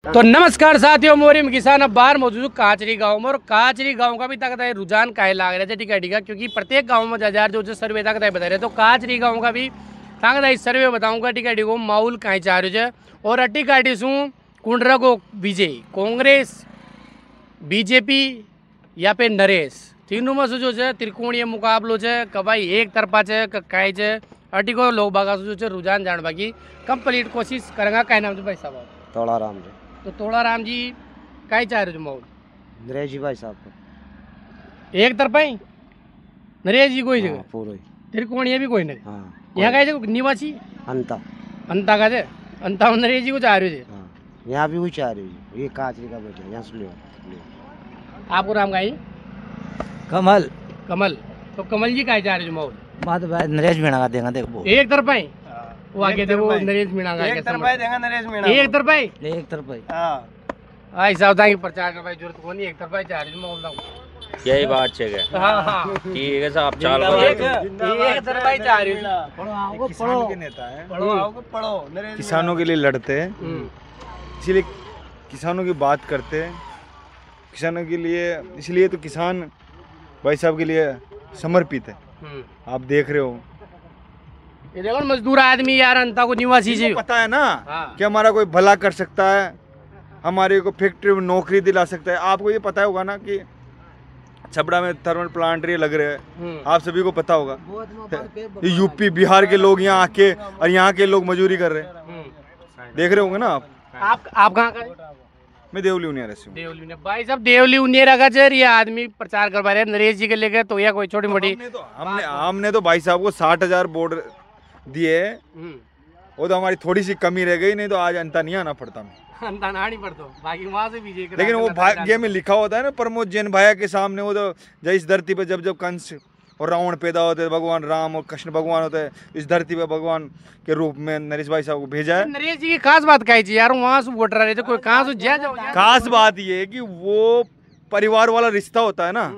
तो नमस्कार साथियों, मोरिम किसान अब बाहर मौजूद हूँ काचरी गांव में। और काचरी गांव का भी तक है रुझान काहे लाग रहे थे ठीक है, क्योंकि प्रत्येक गांव में हजार जो सर्वे तक बता रहे। तो काचरी गांव का भी तक इस सर्वे बताऊंगा ठीक है, माहौल कहीं चाह रहे है। और अटी काटी शू कुंडरा को विजय कांग्रेस बीजेपी या फिर नरेश तीनों में जो है त्रिकोणीय मुकाबलो है। कभाई एक तरफा है कई है अटी को लोग बागा जो रुझान जान बाकी कंप्लीट कोशिश करेंगे। कहीं नाम भाई साहब तोड़ा राम जी। तो तोड़ा राम जी कहीं चाह रहे हो माहौल नरेश जी भाई साहब को एक तरफा ही नरेश जी कोई जगह पूरा त्रिकोणीय भी कोई नहीं। हाँ यहाँ का जगह निवासी अंता अंता का है अंता नरेश जी को चाह रहे थे। हाँ यहाँ भी वही चाह रही है। ये काचरी का बेटा यहाँ से ले आपको नाम का है कमल कमल। तो कमल जी कहीं चाह रहे हो माहौल बात नरेश मीणा का देगा देखो एक तरफा ही वो आगे थे वो नरेश मीणा का एक तरफा ही देगा नरेश मीणा एक तरफा ही एक तरफ ही हां आई साहब की प्रचार करवाई जरूरत को नहीं एक तरफा ही चाह रहे हो माहौल ना। यही बात है। हां हां ठीक है साहब चाल एक तरफा ही चाह रहे हो। किसान के नेता है। पढ़ो आओगे पढ़ो नरेश किसानों के लिए लड़ते हैं, इसीलिए किसानों की बात करते हैं। किसानों के लिए इसलिए तो किसान भाई साहब के लिए समर्पित है। आप देख रहे हो ये देखो मजदूर आदमी यार अंता को निवासी जी पता है ना हाँ। कि हमारा कोई भला कर सकता है, हमारे को फैक्ट्री में नौकरी दिला सकता है। आपको ये पता होगा ना कि छबड़ा में थर्मल प्लांट ये लग रहे हैं, आप सभी को पता होगा। ये यूपी बिहार के लोग यहाँ आके और यहाँ के लोग मजदूरी कर रहे हैं, देख रहे होंगे ना आप कहाँ का है? मैं देवली उनियारा से हूँ। देवली ने भाई साहब देवली उन्नेरा का चर ये आदमी प्रचार करवा रहे हैं नरेश जी के लेकर। तो या कोई छोटी मोटी हमने तो भाई साहब को 60,000 वोट दिए, वो तो हमारी थोड़ी सी कमी रह गई, नहीं तो आज अंता नहीं आना पड़ता। अंता ना नहीं पड़ता बाकी वहां से विजय लेकिन वो भाग्य में लिखा होता है ना प्रमोद जैन भाया के सामने। वो तो जब इस धरती पे जब कंस और रावण पैदा होते हैं, भगवान राम और कृष्ण भगवान होते हैं, इस धरती पे भगवान के रूप में नरेश भाई साहब को भेजा है। नरेश जी की खास बात कही थी यार, वहां से वोटर रहे थे कोई कहां से जा जाओ। खास बात ये है कि वो परिवार वाला रिश्ता होता है ना,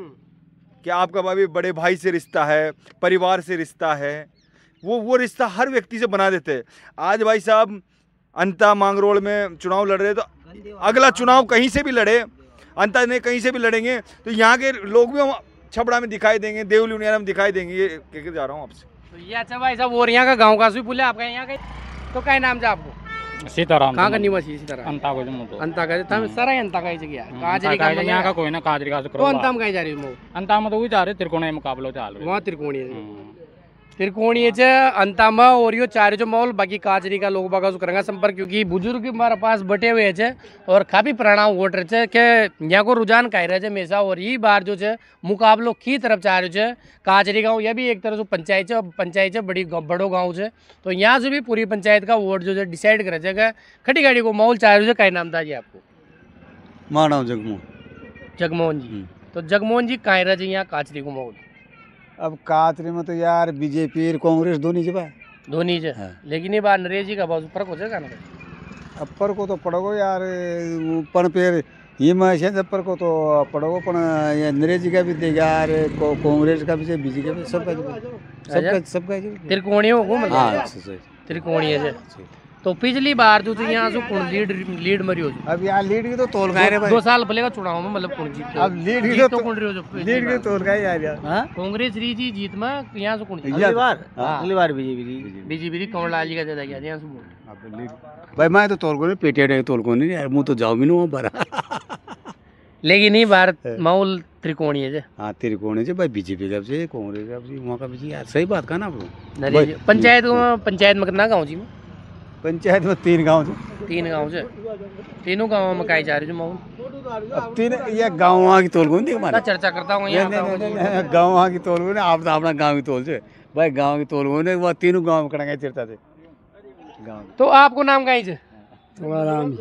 कि आपका भाई बड़े भाई से रिश्ता है, परिवार से रिश्ता है, वो रिश्ता हर व्यक्ति से बना देते हैं। आज भाई साहब अंता मांगरोल में चुनाव लड़ रहे, तो अगला चुनाव कहीं से भी लड़े, अंता ने कहीं से भी लड़ेंगे तो यहाँ के लोग भी हम छबड़ा में दिखाई देंगे, देवली उनियारा में दिखाई देंगे। ये कहकर जा रहा हूँ आपसे। तो ये अच्छा भाई साहब और यहाँ का गाँव का सुई बोले आपका यहाँ का तो क्या नाम है आपको? सीताराम कहाँ का निवासी? सीताराम अंता को जो अंता का था सारा अंता का ही जगह है। काजरी का यहाँ का कोई ना काजरी का तो अंता में कहीं जा रही हूँ अंता में तो वही जा रहे त्रिकोणीय मुकाबला चाल रहे वहाँ त्रिकोणीय अंता में और यो चार जो माहौल बाकी काजरी का लोग बागा करेंगे संपर्क, क्योंकि बुजुर्ग हमारे पास बटे हुए है और काफी पुराना वोटर है कि यहाँ को रुझान कह रहे हमेशा। और ये बार जो है मुकाबलो की तरफ चाह रहे है काजरी गाँव, यह भी एक तरह से पंचायत है बड़ी बड़ो गाँव है। तो यहाँ से भी पूरी पंचायत का वोट जो है डिसाइड करे है खटी गाड़ी को माहौल चाह रहे है। कई नाम था जी आपको? माना जगमोहन जगमोहन जी। तो जगमोहन जी कह रहे यहाँ काजरी को माहौल? अब काचरी में तो यार बीजेपी और कांग्रेस दोनों जगह धोनी जी। लेकिन ये बार नरेश जी का बहुत फर्क हो जाएगा ना। अपर को तो पड़ोगो यार पण पेर ये मैं अपर को तो पड़ोगो पण ये नरेश जी का भी देगा यार, कांग्रेस का भी बीजेपी का भी सबका त्रिकोणीय हो हाँ त्रिकोणीय से। तो पिछली बार जो यहाँ से कौन लीड मरी हो? अब यार लीड की तो तोल गए रे भाई, 2 साल पहले का चुनाव में मतलब कौन जीत? अब लीड की तो कौन रही हो? लीड की तोल गए यार कांग्रेस री जी जीत में यहाँ से कौन जीत? अगली बार बीजेपी कौन लाल जी का ज्यादा गया यहाँ से भाई मैं तो तोल को नहीं पेटिया तोल को नहीं यार, मुँह तो जाओ भी नहीं भरा। लेकिन ये बार माहौल त्रिकोणीय है। हाँ त्रिकोणीय से भाई बीजेपी का भी कांग्रेस का भी वहाँ का भी यार सही बात कहा ना ब्रो। पंचायत में कितना गाँव जी में? पंचायत में 3 गाँव थे। 3 गाँव से तीनों गाँव में कहीं जा रही माहौल? अब 3 ये गाँव वहाँ की तोल को नहीं हमारा चर्चा करता हूँ गाँव वहाँ की तोल को नहीं, आप तो अपना गाँव की तोल से भाई गाँव की तोल को नहीं, वह तीनों गाँव में करेंगे चर्चा थे गाँव। तो आपको नाम कहीं से? राम।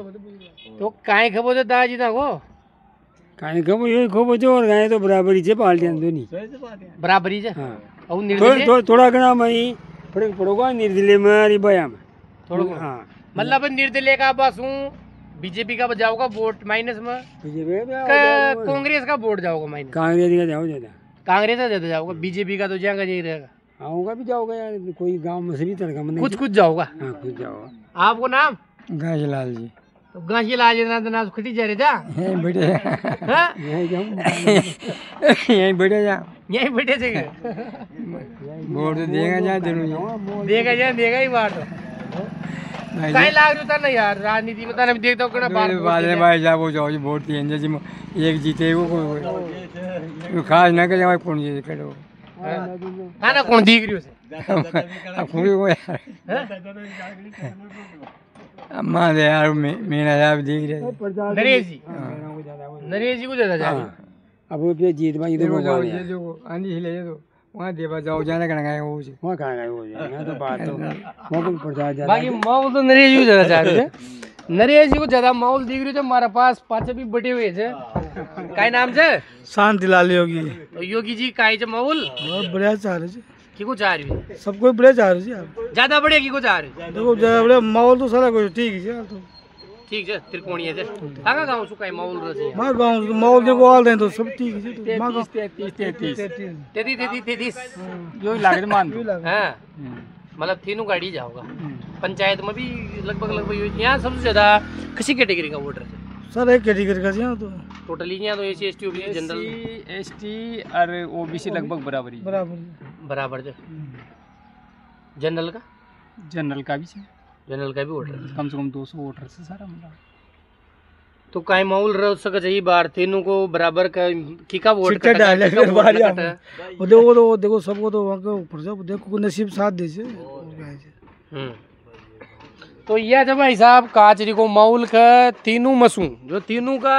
तो काहे खबो जो दादाजी था वो काहे खबो ये खबो जो और गाय तो बराबरी से पाल्टियां दोनी बराबरी से। हां और निर्दलीय थोड़ा गना मई फरक पड़ोगा निर्दलीय में अरे बया में थोड़ा। हां मतलब निर्दलीय का बस हूं, बीजेपी का जाओगा वोट माइनस में, कांग्रेस का वोट जाओगा माइनस, कांग्रेस का जाओ ज्यादा, कांग्रेस का ज्यादा जाओगा, बीजेपी का तो जाएगा नहीं रहेगा। आऊंगा भी जाओगा यार, कोई गांव मछली तरह का कुछ जाओगा। हाँ कुछ जाओगा। आपको नाम? गाजलाल जी। तो गांशी लाज ना खटी जा रहे था यहीं बैठे हाँ? यहीं यहीं बैठे जा यही बैठे थे वोट तो देगा जा दोनों देगा ही बार तो कहीं लाग रहा था ना यार राजनीति में तो देखता हूँ बाद में भाई साहब वो जाओ वोट तीन जैसे एक जीते वो खास ना करे कौन जीते करो हाँ ना कौन दिख रही उसे अब कोई वो यार अम्मा दे यार मेरा साहब दिख रहे नरेश जी को ज्यादा जा रही अब वो पे जीत भाई इधर को जाओ ये जो आंधी हिले ये तो वहाँ देवा जाओ जाना करना है वो वहाँ कहाँ गए वो यहाँ तो बात तो वहाँ को प्रचार जा बाकी माहौल तो नरेश जी को ज्यादा जा रहे थे नरेश जी को ज्यादा माहौल दिख रही थे हमारे पास पाछे भी बटे हुए थे काय नाम से शांति लाल योगी तो योगी जी काय चे माहौल बहुत बढ़िया चाह रहे जी की को चाह रही है सबको बढ़िया चाह रहे जी आप ज्यादा बढ़िया की को चाह रही देखो ज्यादा बढ़िया माहौल तो सारा कुछ ठीक है यार तो ठीक है त्रिकोणीय से कहाँ गाँव सु काय माहौल रहे माँ गाँव माहौल देखो हाल दें तो सब ठीक है जी तो माँ गाँव 33 यो लागे मान दो हाँ मतलब तीनों गाड़ी जाओगा पंचायत में भी लगभग यहाँ सबसे ज्यादा किसी कैटेगरी का वोटर है सर एक कैटेगरी का जी यहाँ तो टोटली यहाँ तो AC ST OBC general ST और ओबीसी लगभग बराबर ही बराबर जो जनरल का जनरल का भी है जनरल का भी वोटर कम से कम 200 वोटर से सारा मतलब तो काई माहौल रह सके चाहिए बार तीनों को बराबर का किका वोट चिट्ठा डाले फिर बारी आप वो देखो सबको तो वहाँ के ऊपर से देखो नसीब साथ दीजिए तो यह जब भाई साहब काचरी को माहौल का तीनों मसू जो तीनों का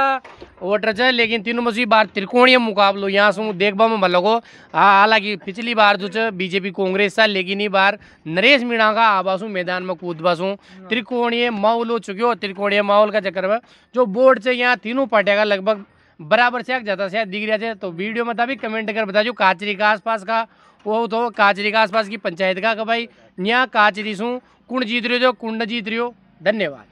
वोटर है लेकिन तीनों मसू बार त्रिकोणीय मुकाबलो यहाँ से देखबा में भलो को हालांकि पिछली बार जो बीजेपी कांग्रेस था लेकिन ये बार नरेश मीणा का आबासू मैदान में कूद बासू त्रिकोणीय माहौल हो चुके हो त्रिकोणीय माहौल का चक्कर में जो बोर्ड से यहाँ तीनों पार्टियां का लगभग बराबर से ज्यादा से दिख रहा है तो वीडियो में तभी कमेंट कर बता जो काचरी का आसपास का वो तो काचरी का आसपास की पंचायत का भाई यहाँ काचरी सू कुण जीत रहे हो जो कुंड जीत रहे हो धन्यवाद।